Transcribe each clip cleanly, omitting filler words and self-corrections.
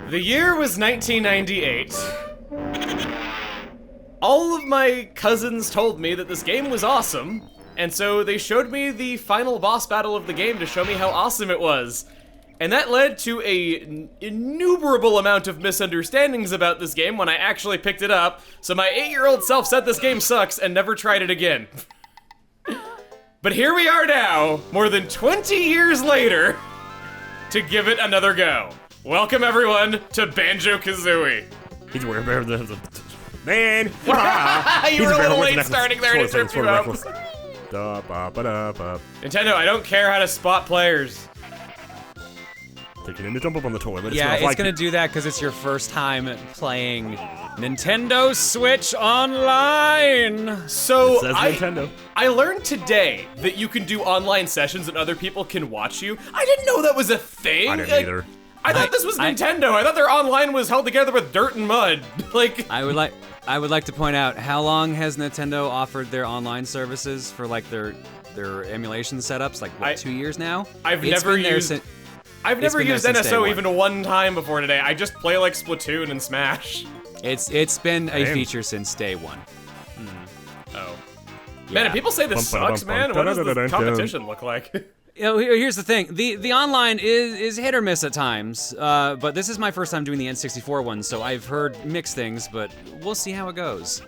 The year was 1998. All of my cousins told me that this game was awesome, and so they showed me the final boss battle of the game to show me how awesome it was. And that led to a innumerable amount of misunderstandings about this game when I actually picked it up, so my 8-year-old self said this game sucks and never tried it again. But here we are now, more than 20 years later, to give it another go. Welcome everyone to Banjo-Kazooie. He's wearing the man. You were a little late starting there to trip you up. Nintendo, I don't care how to spot players. Taking him to jump up on the toilet. Yeah, it's gonna do that because it's your first time playing Nintendo Switch Online. So It says Nintendo. I learned today that you can do online sessions and other people can watch you. I didn't know that was a thing. I didn't either. I thought this was Nintendo. I thought their online was held together with dirt and mud. Like, I would like to point out, how long has Nintendo offered their online services for like their emulation setups? Like what, 2 years now? I've never used NSO even one time before today. I just play like Splatoon and Smash. It's been a feature since day one. Oh. Man, if people say this sucks, man, what does the competition look like? You know, here's the thing. The online is hit or miss at times, but this is my first time doing the N64 one, so I've heard mixed things, but we'll see how it goes.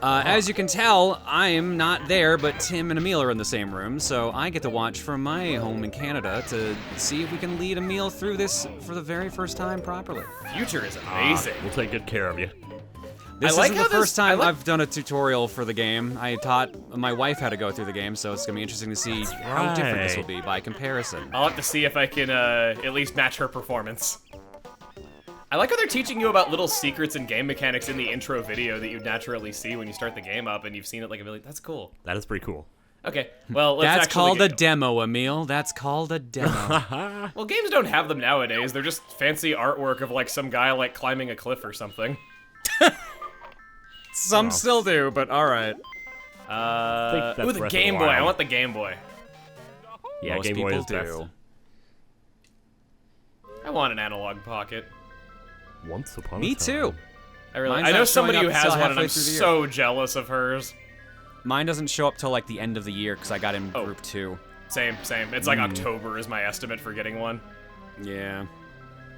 As you can tell, I'm not there, but Tim and Emile are in the same room, so I get to watch from my home in Canada to see if we can lead Emile through this for the very first time properly. Future is amazing. We'll take good care of you. This isn't the first time I've done a tutorial for the game. I taught my wife how to go through the game, so it's gonna be interesting to see how different this will be by comparison. I'll have to see if I can at least match her performance. I like how they're teaching you about little secrets and game mechanics in the intro video that you naturally see when you start the game up, and you've seen it like a million. That's cool. That is pretty cool. Okay, well, let's That's actually called a demo, Emile. That's called a demo. Well, games don't have them nowadays. They're just fancy artwork of like some guy like climbing a cliff or something. Some still do, but all right. Ooh, the Game Boy. I want the Game Boy. Yeah, Most Game Boy people is best. I want an analog pocket. Once upon a time. Me too. I know somebody who has one, and I'm so jealous of hers. Mine doesn't show up till like the end of the year because I got in group 2. Same. It's like October is my estimate for getting one. Yeah.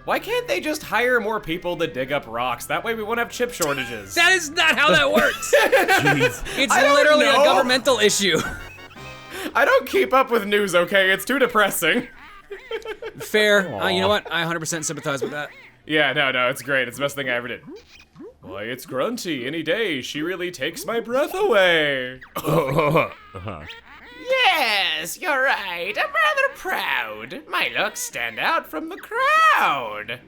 Why can't they just hire more people to dig up rocks? That way we won't have chip shortages. That is not how that works. Jeez. It's literally a governmental issue. I don't keep up with news, okay? It's too depressing. Fair. You know what? I 100% sympathize with that. Yeah, no, it's great. It's the best thing I ever did. Why, it's Grunty. Any day, she really takes my breath away. Yes, you're right. I'm rather proud. My looks stand out from the crowd.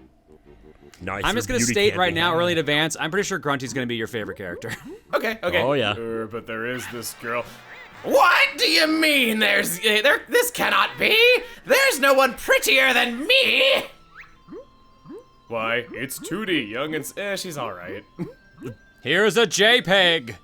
Nice. I'm just gonna state right now, early in advance, I'm pretty sure Grunty's gonna be your favorite character. Okay. Oh, yeah. But there is this girl. What do you mean this cannot be? There's no one prettier than me. Why, it's Tootie, young and she's all right. Here's a JPEG.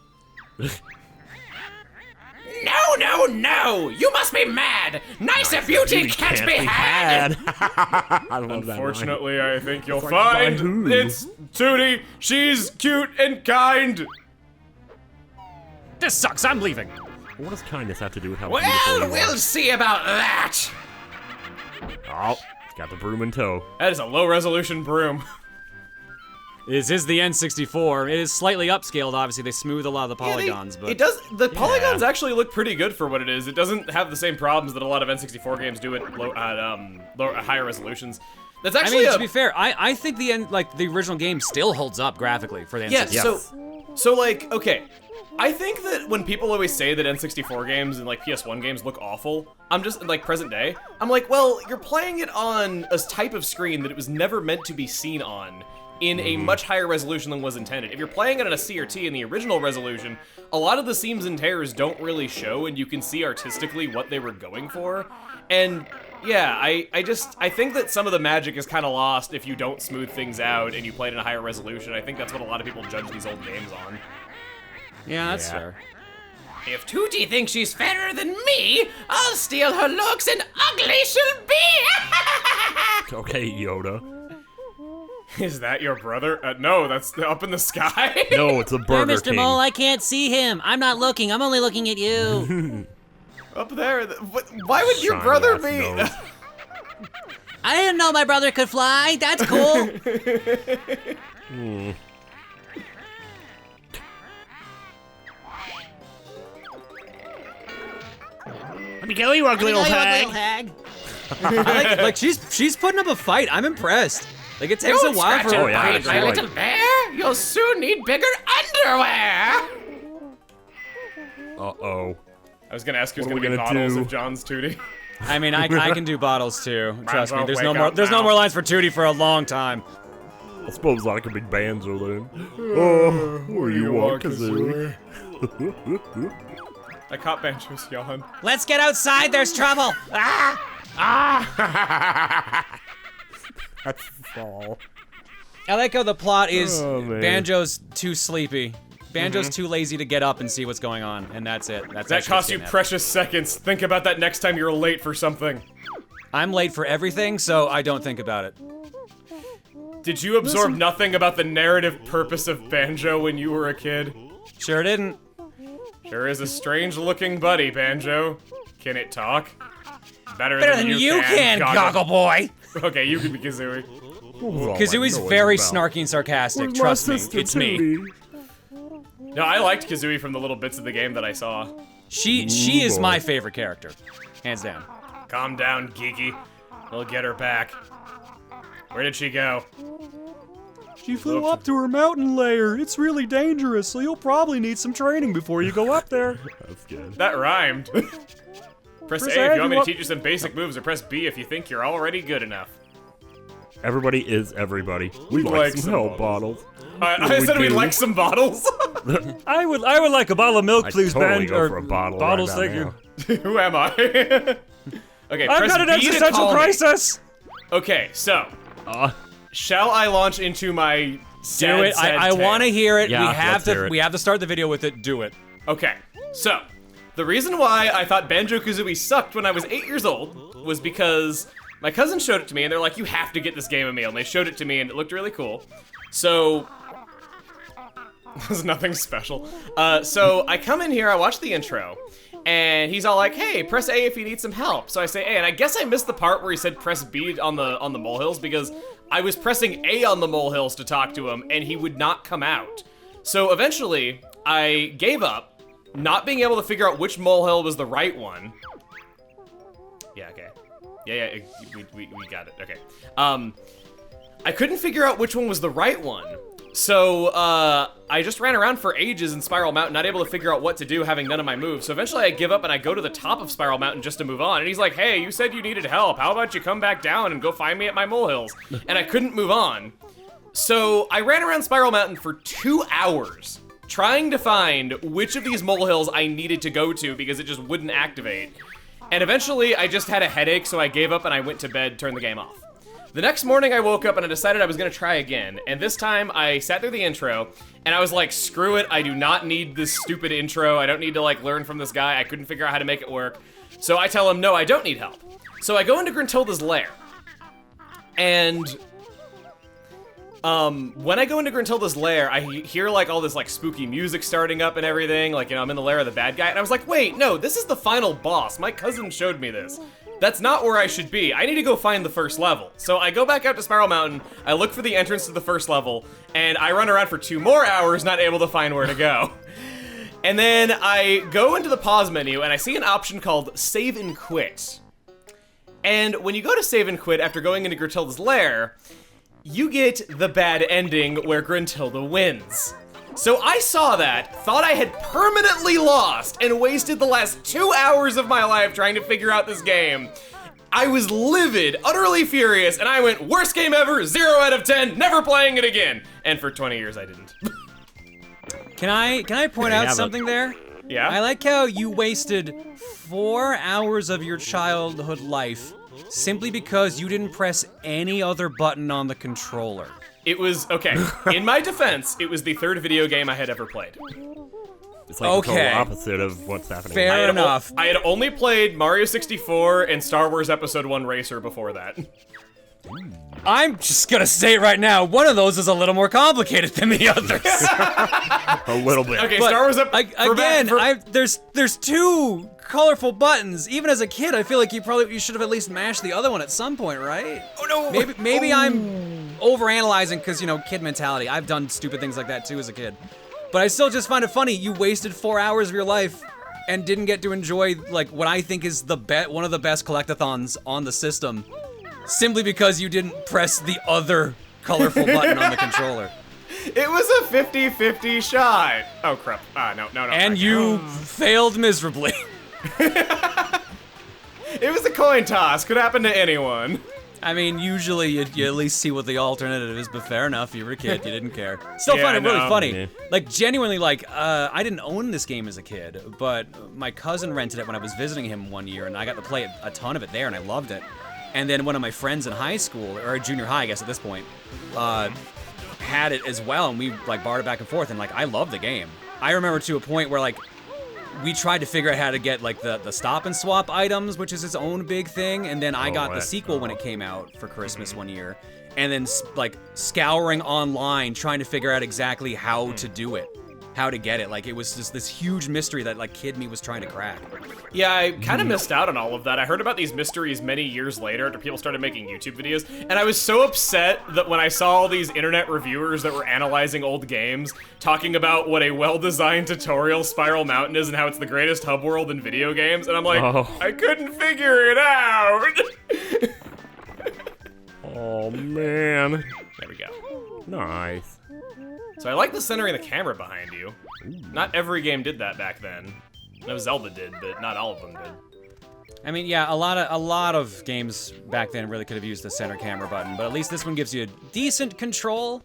No! You must be mad! Nicer beauty can't be had! I love that. Unfortunately, I think you'll like, find by who? it's Tootie. She's cute and kind. This sucks. I'm leaving. What does kindness have to do with how beautiful Well, you we'll are? see about that. Oh, he's got the broom in tow. That is a low-resolution broom. This is the N64. It is slightly upscaled, obviously. They smooth a lot of the polygons, but... It does. The polygons actually look pretty good for what it is. It doesn't have the same problems that a lot of N64 games do at higher resolutions. That's actually. I mean, to be fair, I think the original game still holds up graphically for the N64. Yeah. So like, okay. I think that when people always say that N64 games and like PS1 games look awful, I'm just like present day. I'm like, well, you're playing it on a type of screen that it was never meant to be seen on. In a much higher resolution than was intended. If you're playing it on a CRT in the original resolution, a lot of the seams and tears don't really show, and you can see artistically what they were going for. And yeah, I think that some of the magic is kind of lost if you don't smooth things out and you play it in a higher resolution. I think that's what a lot of people judge these old games on. Yeah, that's fair. If Tootie thinks she's fairer than me, I'll steal her looks and ugly she'll be! Okay, Yoda. Is that your brother? No, that's up in the sky. No, it's a Burger Mr. King. Mole, I can't see him. I'm not looking. I'm only looking at you. Up there. Why would your Shiny brother ass be? nose. I didn't know my brother could fly. That's cool. Let me go, you ugly old hag. hag. like she's putting up a fight. I'm impressed. Like it takes a while for Oh, yeah, My little bear, you'll soon need bigger underwear. Uh-oh. I was gonna ask who's What are gonna we be gonna bottles do? if John's Tootie. I mean, I can do bottles too. Trust me. well, There's wake no more. up There's no now. more lines for Tootie for a long time. I suppose I could be Banjo then. Oh, where you want, Kazooie? I caught Banjo's yawn. Let's get outside. There's trouble. That's all. I like how the plot is Oh, man. Banjo's too sleepy. Banjo's too lazy to get up and see what's going on, and that's it. That's That actually cost you getting at it. precious seconds. Think about that next time you're late for something. I'm late for everything, so I don't think about it. Did you absorb nothing about the narrative purpose of Banjo when you were a kid? Sure didn't. Sure is a strange-looking buddy, Banjo. Can it talk? Better Better than you can, Goggle Boy. Okay, you can be Kazooie. Kazooie's very snarky and sarcastic. Trust me, it's me. No, I liked Kazooie from the little bits of the game that I saw. She is my favorite character, hands down. Calm down, Geeky. We'll get her back. Where did she go? She flew up to her mountain lair. It's really dangerous, so you'll probably need some training before you go up there. That's good. That rhymed. Press A if you want me to teach you some basic moves, or press B if you think you're already good enough. Everybody is everybody. We We'd like like some some help bottles. I said we'd do. like some bottles. I would like a bottle of milk, I please, totally Ben. go for a bottle bottles, right thank now. you. Who am I? Okay, I've press got an B to existential call me. crisis. Okay, so shall I launch into my sad, Do it. sad I tale? want to hear it. Yeah, we have let's hear to. it. We have to start the video with it. Do it. Okay, so the reason why I thought Banjo-Kazooie sucked when I was 8 years old was because my cousin showed it to me, and they're like, "You have to get this game, Emile." And they showed it to me, and it looked really cool. So there's nothing special. So I come in here, I watch the intro, and he's all like, "Hey, press A if you need some help." So I say A, and I guess I missed the part where he said press B on the molehills because I was pressing A on the molehills to talk to him, and he would not come out. So eventually, I gave up, not being able to figure out which molehill was the right one. Yeah, okay. Yeah, we got it. Okay. I couldn't figure out which one was the right one. So, I just ran around for ages in Spiral Mountain, not able to figure out what to do, having none of my moves. So eventually I give up and I go to the top of Spiral Mountain just to move on. And he's like, "Hey, you said you needed help. How about you come back down and go find me at my molehills?" And I couldn't move on. So I ran around Spiral Mountain for 2 hours, trying to find which of these molehills I needed to go to because it just wouldn't activate. And eventually I just had a headache, so I gave up and I went to bed, turned the game off. The next morning I woke up and I decided I was gonna try again, and this time I sat through the intro, and I was like, screw it, I do not need this stupid intro, I don't need to like learn from this guy, I couldn't figure out how to make it work. So I tell him, no, I don't need help. So I go into Gruntilda's lair, and when I go into Gruntilda's lair, I hear like all this like spooky music starting up and everything, like, you know, I'm in the lair of the bad guy, and I was like, wait, no, this is the final boss, my cousin showed me this. That's not where I should be. I need to go find the first level. So I go back out to Spiral Mountain, I look for the entrance to the first level, and I run around for 2 more hours not able to find where to go. And then I go into the pause menu and I see an option called Save and Quit. And when you go to Save and Quit after going into Gruntilda's lair, you get the bad ending where Gruntilda wins. So I saw that, thought I had permanently lost, and wasted the last 2 hours of my life trying to figure out this game. I was livid, utterly furious, and I went, worst game ever, 0 out of 10, never playing it again. And for 20 years I didn't. Can I point out something there? Yeah? I like how you wasted 4 hours of your childhood life simply because you didn't press any other button on the controller. It was, okay, in my defense, it was the 3rd video game I had ever played. It's like the total opposite of what's happening. Fair enough. I had only played Mario 64 and Star Wars Episode 1 Racer before that. I'm just gonna say it right now, one of those is a little more complicated than the others. A little bit. Okay, But Star Wars up. there's two colorful buttons. Even as a kid, I feel like you should have at least mashed the other one at some point, right? Oh no! Maybe I'm overanalyzing because, you know, kid mentality. I've done stupid things like that too as a kid. But I still just find it funny. You wasted 4 hours of your life and didn't get to enjoy like what I think is one of the best collectathons on the system, simply because you didn't press the other colorful button on the controller. It was a 50-50 shot. Oh crap! No. And you failed miserably. It was a coin toss. Could happen to anyone. I mean, usually you at least see what the alternative is, but fair enough. You were a kid, you didn't care. Still Yeah, find it really no. funny. Yeah. Like, genuinely, like, I didn't own this game as a kid, but my cousin rented it when I was visiting him one year, and I got to play a ton of it there, and I loved it. And then one of my friends in high school, or junior high, I guess at this point, had it as well, and we, like, borrowed it back and forth, and, like, I loved the game. I remember to a point where, like, we tried to figure out how to get like the stop and swap items, which is its own big thing, and then I got the sequel when it came out for Christmas one year, and then like scouring online trying to figure out exactly how to do it, how to get it. Like, it was just this huge mystery that like kid me was trying to crack. Yeah, I kind of missed out on all of that. I heard about these mysteries many years later after people started making YouTube videos, and I was so upset that when I saw all these internet reviewers that were analyzing old games, talking about what a well-designed tutorial Spiral Mountain is and how it's the greatest hub world in video games, and I'm like, I couldn't figure it out. Oh, man. There we go. Nice. So I like the centering the camera behind you. Not every game did that back then. No, Zelda did, but not all of them did. I mean, yeah, a lot of games back then really could have used the center camera button, but at least this one gives you decent control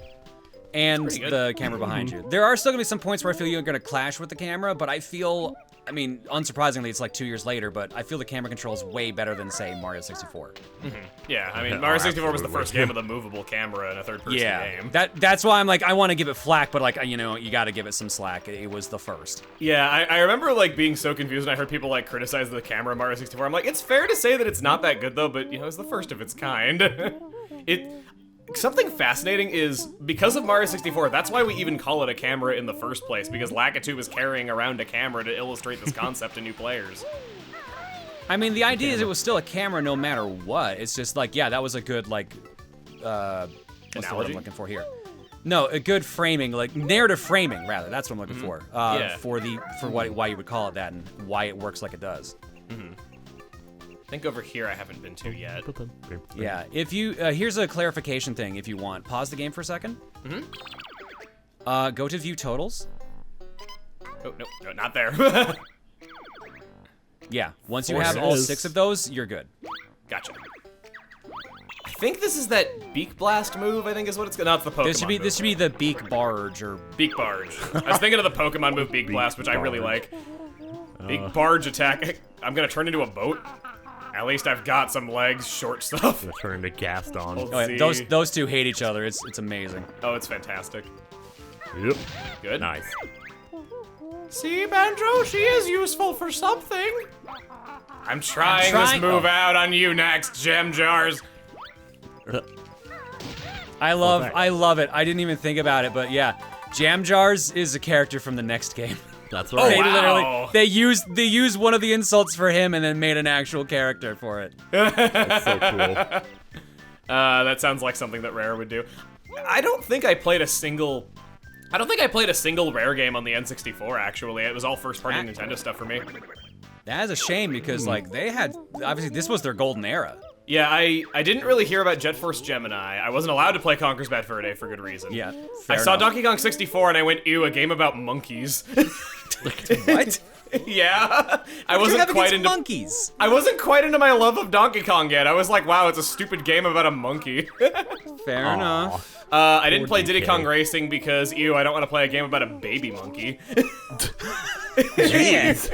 and the camera behind you. There are still gonna be some points where I feel you're gonna clash with the camera, but I feel, I mean, unsurprisingly, it's like 2 years later, but I feel the camera control is way better than, say, Mario 64. Yeah, I mean, Mario 64 was the first game with a movable camera in a third-person game. That's why I'm like, I want to give it flack, but like, you know, you got to give it some slack. It was the first. Yeah, I remember like being so confused when I heard people like criticize the camera in Mario 64. I'm like, it's fair to say that it's not that good though, but you know, it's the first of its kind. Something fascinating is, because of Mario 64, that's why we even call it a camera in the first place, because Lakitu was carrying around a camera to illustrate this concept to new players. I mean, the idea is it was still a camera no matter what. It's just like, yeah, that was a good, like, what's the word Analogy? I'm looking for here? No, a good framing, like narrative framing, rather. That's what I'm looking for. Yeah. For why you would call it that and why it works like it does. I think over here I haven't been to yet. Yeah, if you, here's a clarification thing if you want. Pause the game for a second. Go to view totals. Oh, no, not there. Yeah, once you have all 6 of those, you're good. Gotcha. I think this is that Beak Blast move, I think is what it's no, it's the Pokemon This should be the Beak Barge, or... Beak Barge. I was thinking of the Pokemon move Beak Blast, which I really like. Beak Barge attack. I'm gonna turn into a boat. At least I've got some legs, short stuff. Gonna turn into Gaston. Let's Oh, yeah, see. those two hate each other. It's amazing. Oh, it's fantastic. Yep. Good. Nice. See, Banjo, she is useful for something. I'm trying this trying- move out on you next, Gem Jars. I love thanks. it. I didn't even think about it, but yeah, Jam Jars is a character from the next game. That's Oh, right. They wow. literally they used one of the insults for him and then made an actual character for it. That's so cool. That sounds like something that Rare would do. I don't think I played a single Rare game on the N64, actually. It was all first-party Nintendo stuff for me. That is a shame because like they had, obviously this was their golden era. Yeah, I didn't really hear about Jet Force Gemini. I wasn't allowed to play Conker's Bad Fur Day for good reason. Yeah, I fair saw enough. Donkey Kong 64 and I went, ew, a game about monkeys. What? Yeah, I You wasn't have quite against into monkeys. I wasn't quite into my love of Donkey Kong yet. I was like, wow, it's a stupid game about a monkey. Fair enough. I didn't play DK. Diddy Kong Racing because, ew, I don't want to play a game about a baby monkey. Jeez.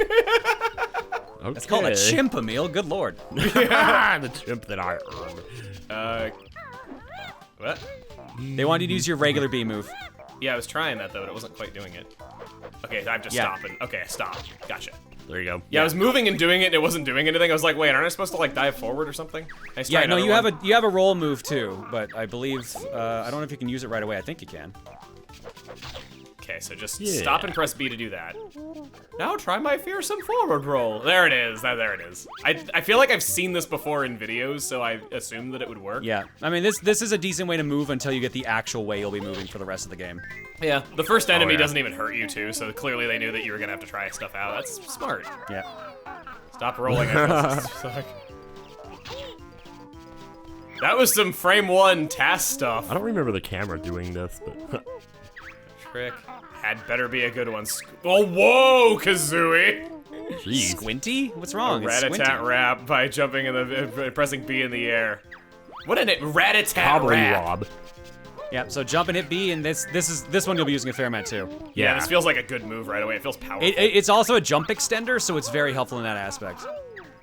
Okay. It's called a chimp, Emile. Good lord. The chimp that I earned. What? They wanted you to use your regular B move. Yeah, I was trying that though, but it wasn't quite doing it. Okay, I have to Yeah. stop. Okay, stop. Gotcha. There you go. Yeah, I was moving and doing it, and it wasn't doing anything. I was like, wait, aren't I supposed to like dive forward or something? Nice try, Yeah, no, another one. you have a roll move too, but I believe I don't know if you can use it right away. I think you can. Okay, so just Yeah. stop and press B to do that. Now try my fearsome forward roll. There it is. There it is. I feel like I've seen this before in videos, so I assumed that it would work. Yeah, I mean this is a decent way to move until you get the actual way you'll be moving for the rest of the game. Yeah. The first enemy yeah. doesn't even hurt you too, so clearly they knew that you were gonna have to try stuff out. That's smart. Yeah. Stop rolling. I suck. That was some frame 1 task stuff. I don't remember the camera doing this, but Trick. Had better be a good one. Oh, whoa, Kazooie! jeez. Squinty? What's wrong? It's squinty. Rat-a-tat-rap by jumping in the pressing B in the air. What an rat-a-tat-rap. Wobbly-wob. Yeah, so jump and hit B, and this one you'll be using a fair amount too. Yeah, this feels like a good move right away. It feels powerful. It's also a jump extender, so it's very helpful in that aspect.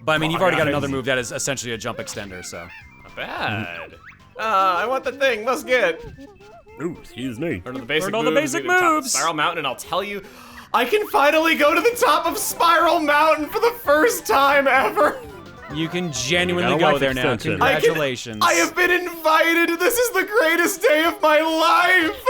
But I mean, you've already got another move that is essentially a jump extender, so. Not bad. I want the thing. Let's get. Ooh, excuse me. Learn the basic Learn all the moves. basic Get to the top of moves. Spiral Mountain, and I'll tell you, I can finally go to the top of Spiral Mountain for the first time ever. You can genuinely You got a go life there now. extension. Congratulations. I have been invited. This is the greatest day of my life.